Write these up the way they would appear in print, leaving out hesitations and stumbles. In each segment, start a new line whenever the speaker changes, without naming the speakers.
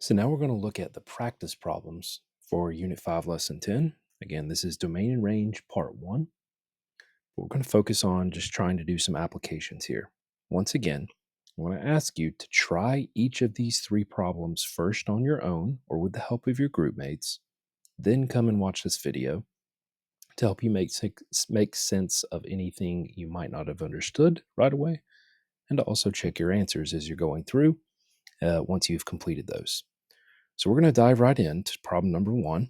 So now we're going to look at the practice problems for Unit 5, Lesson 10. Again, this is Domain and Range Part 1. We're going to focus on just trying to do some applications here. Once again, I want to ask you to try each of these three problems first on your own or with the help of your group mates, then come and watch this video to help you make sense of anything you might not have understood right away, and to also check your answers as you're going through once you've completed those. So we're going to dive right into problem number 1.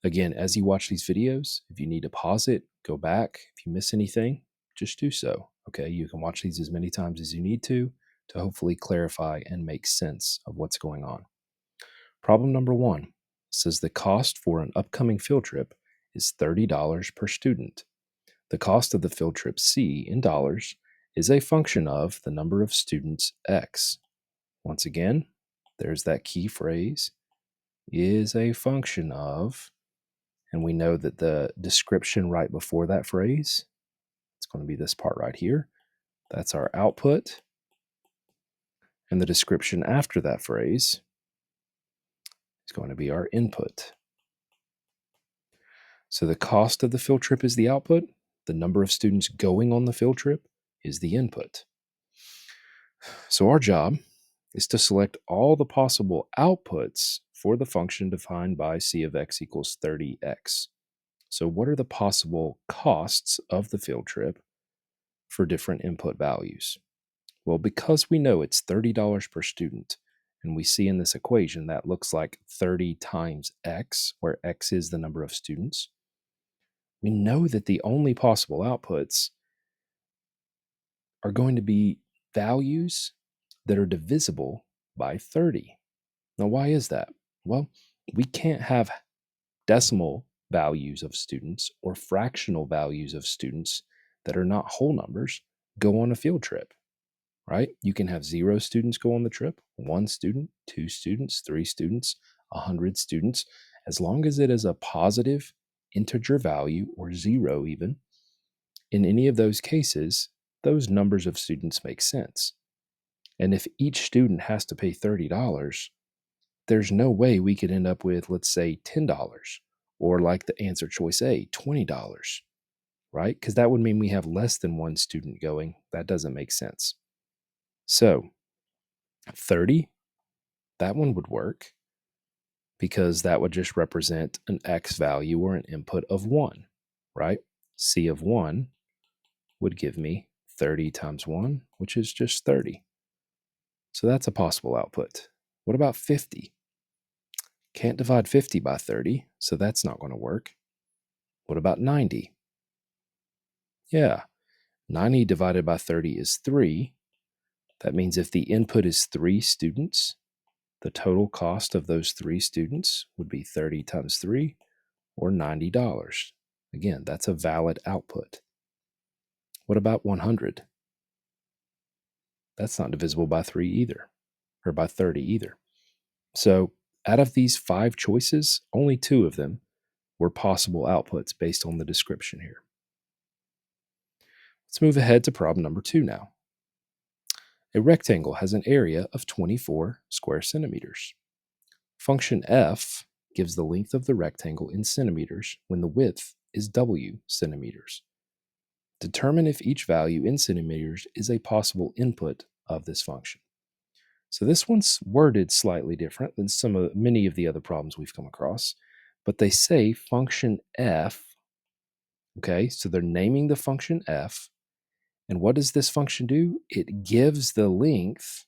Again, as you watch these videos, if you need to pause it, go back. If you miss anything, just do so. Okay, you can watch these as many times as you need to hopefully clarify and make sense of what's going on. Problem number 1 says the cost for an upcoming field trip is $30 per student. The cost of the field trip C in dollars is a function of the number of students X. Once again, there's that key phrase, is a function of, and we know that the description right before that phrase, it's going to be this part right here. That's our output. And the description after that phrase is going to be our input. So the cost of the field trip is the output. The number of students going on the field trip is the input. So our job is to select all the possible outputs for the function defined by c of x equals 30x. So what are the possible costs of the field trip for different input values? Well, because we know it's $30 per student, and we see in this equation that looks like 30 times x, where x is the number of students, we know that the only possible outputs are going to be values that are divisible by 30. Now, why is that? Well, we can't have decimal values of students or fractional values of students that are not whole numbers go on a field trip, right? You can have 0 students go on the trip, 1 student, 2 students, 3 students, 100 students. As long as it is a positive integer value or 0 even, in any of those cases, those numbers of students make sense. And if each student has to pay $30, there's no way we could end up with, let's say, $10, or like the answer choice A, $20, right? Because that would mean we have less than 1 student going. That doesn't make sense. So 30, that one would work because that would just represent an x value or an input of 1, right? C of 1 would give me 30 times 1, which is just 30. So that's a possible output. What about 50? Can't divide 50 by 30, so that's not going to work. What about 90? Yeah, 90 divided by 30 is 3. That means if the input is 3 students, the total cost of those 3 students would be 30 times 3, or $90. Again, that's a valid output. What about 100? That's not divisible by 3 either, or by 30 either. So out of these 5 choices, only 2 of them were possible outputs based on the description here. Let's move ahead to problem number 2 now. A rectangle has an area of 24 square centimeters. Function f gives the length of the rectangle in centimeters when the width is w centimeters. Determine if each value in centimeters is a possible input of this function. So this one's worded slightly different than many of the other problems we've come across, but they say function f. Okay, so they're naming the function f. And what does this function do? It gives the length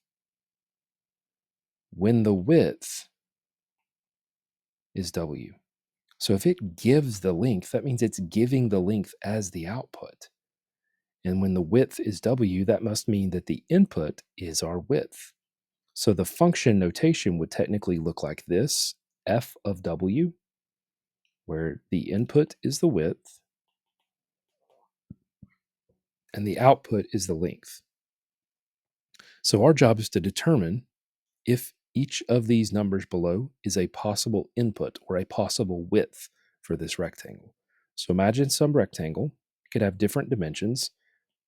when the width is w. So if it gives the length, that means it's giving the length as the output. And when the width is w, that must mean that the input is our width. So the function notation would technically look like this, f of w, where the input is the width and the output is the length. So our job is to determine if each of these numbers below is a possible input or a possible width for this rectangle. So imagine some rectangle. It could have different dimensions.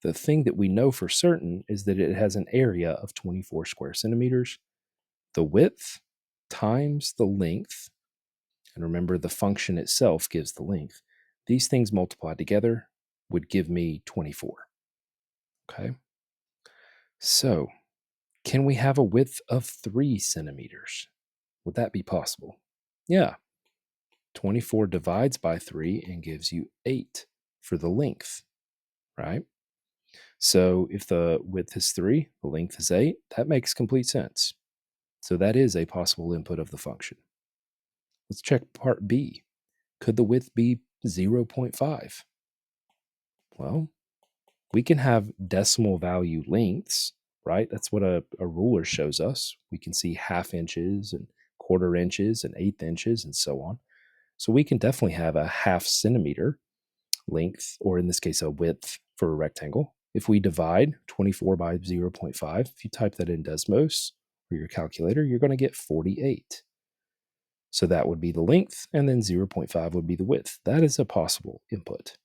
The thing that we know for certain is that it has an area of 24 square centimeters. The width times the length, and remember the function itself gives the length, these things multiplied together would give me 24. Okay. So, can we have a width of 3 centimeters? Would that be possible? Yeah. 24 divides by 3 and gives you 8 for the length, right? So if the width is 3, the length is 8, that makes complete sense. So that is a possible input of the function. Let's check part B. Could the width be 0.5? Well, we can have decimal value lengths, right? That's what a ruler shows us. We can see half inches and quarter inches and eighth inches and so on. So we can definitely have a half centimeter length, or in this case, a width for a rectangle. If we divide 24 by 0.5, if you type that in Desmos or your calculator, you're going to get 48. So that would be the length, and then 0.5 would be the width. That is a possible input.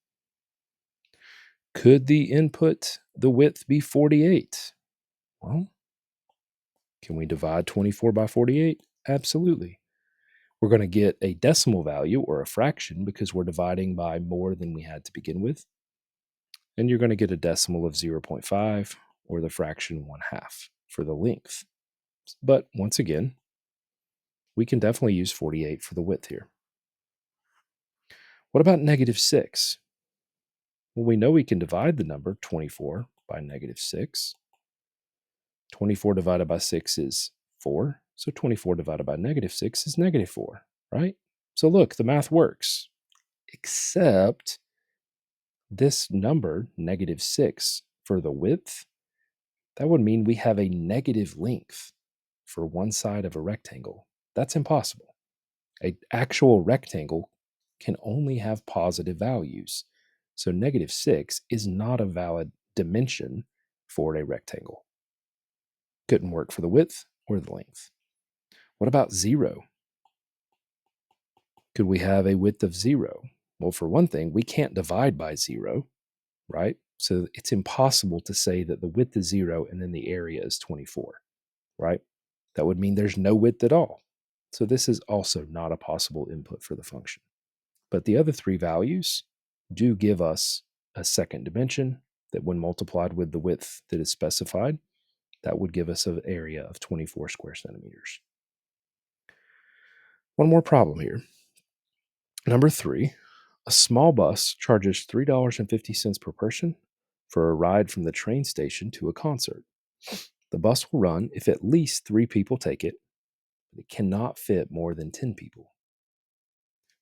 Could the input, the width, be 48? Well, can we divide 24 by 48? Absolutely. We're going to get a decimal value or a fraction because we're dividing by more than we had to begin with. And you're going to get a decimal of 0.5 or the fraction 1/2 for the length. But once again, we can definitely use 48 for the width here. What about -6? Well, we know we can divide the number 24 by -6. 24 divided by 6 is 4. So 24 divided by -6 is -4, right? So look, the math works. Except this number, -6, for the width, that would mean we have a negative length for one side of a rectangle. That's impossible. An actual rectangle can only have positive values. So -6 is not a valid dimension for a rectangle. Couldn't work for the width or the length. What about 0? Could we have a width of 0? Well, for one thing, we can't divide by 0, right? So it's impossible to say that the width is 0 and then the area is 24, right? That would mean there's no width at all. So this is also not a possible input for the function. But the other three values do give us a second dimension that when multiplied with the width that is specified, that would give us an area of 24 square centimeters. One more problem here. Number 3, a small bus charges $3.50 per person for a ride from the train station to a concert. The bus will run if at least 3 people take it, but it cannot fit more than 10 people.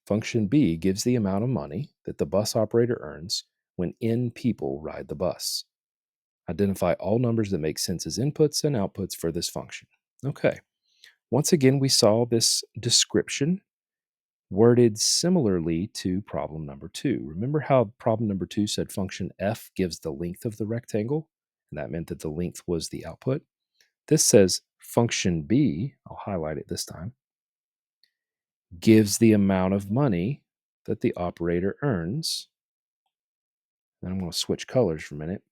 Function B gives the amount of money that the bus operator earns when n people ride the bus. Identify all numbers that make sense as inputs and outputs for this function. Okay, once again, we saw this description worded similarly to problem number 2. Remember how problem number 2 said function f gives the length of the rectangle, and that meant that the length was the output? This says function B, I'll highlight it this time, gives the amount of money that the operator earns. And I'm going to switch colors for a minute.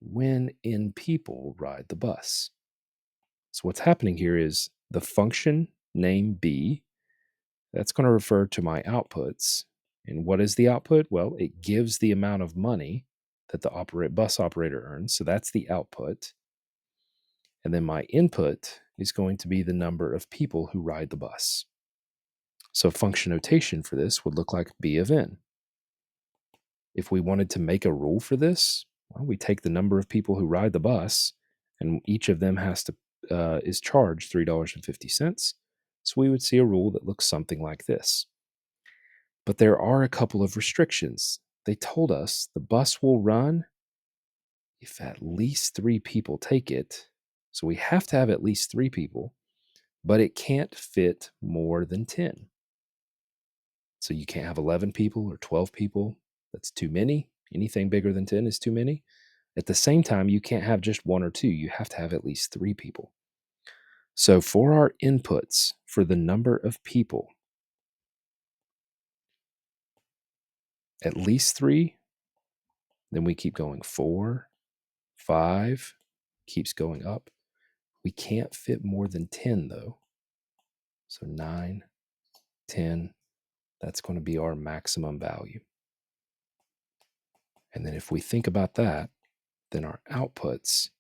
When n people ride the bus. So what's happening here is the function name B, that's going to refer to my outputs. And what is the output? Well, it gives the amount of money that the bus operator earns. So that's the output. And then my input is going to be the number of people who ride the bus. So function notation for this would look like B of n. If we wanted to make a rule for this, well, we take the number of people who ride the bus, and each of them is charged $3.50. So we would see a rule that looks something like this. But there are a couple of restrictions. They told us the bus will run if at least 3 people take it. So we have to have at least 3 people, but it can't fit more than 10. So you can't have 11 people or 12 people. That's too many. Anything bigger than 10 is too many. At the same time, you can't have just 1 or 2. You have to have at least 3 people. So for our inputs for the number of people, at least 3, then we keep going 4, 5, keeps going up. We can't fit more than 10 though. So 9, 10, that's going to be our maximum value. And then if we think about that, then our outputs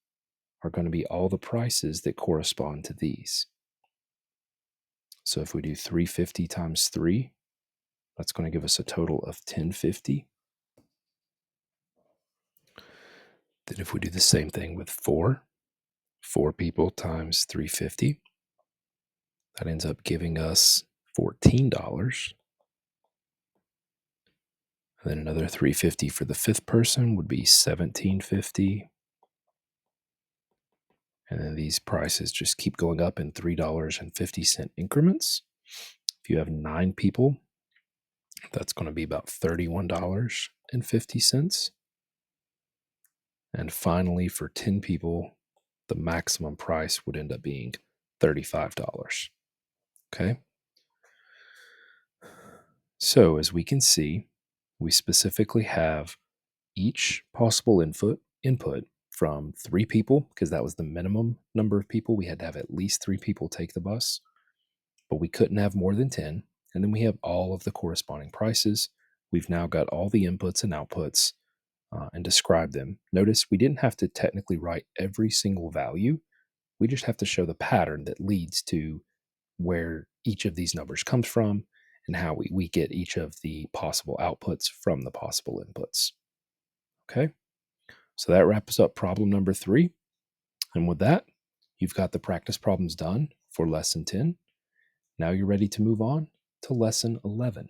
are going to be all the prices that correspond to these. So if we do 350 times 3, that's going to give us a total of 1050. Then if we do the same thing with 4 people times 350, that ends up giving us $14. And then another 350 for the fifth person would be 1750. And then these prices just keep going up in $3.50 increments. If you have 9 people, that's going to be about $31.50. And finally, for 10 people, the maximum price would end up being $35. Okay. So as we can see, we specifically have each possible input from 3 people, because that was the minimum number of people. We had to have at least 3 people take the bus, but we couldn't have more than 10. And then we have all of the corresponding prices. We've now got all the inputs and outputs and describe them. Notice we didn't have to technically write every single value. We just have to show the pattern that leads to where each of these numbers comes from and how we get each of the possible outputs from the possible inputs. Okay, so that wraps up problem number 3. And with that, you've got the practice problems done for lesson 10. Now you're ready to move on to lesson 11.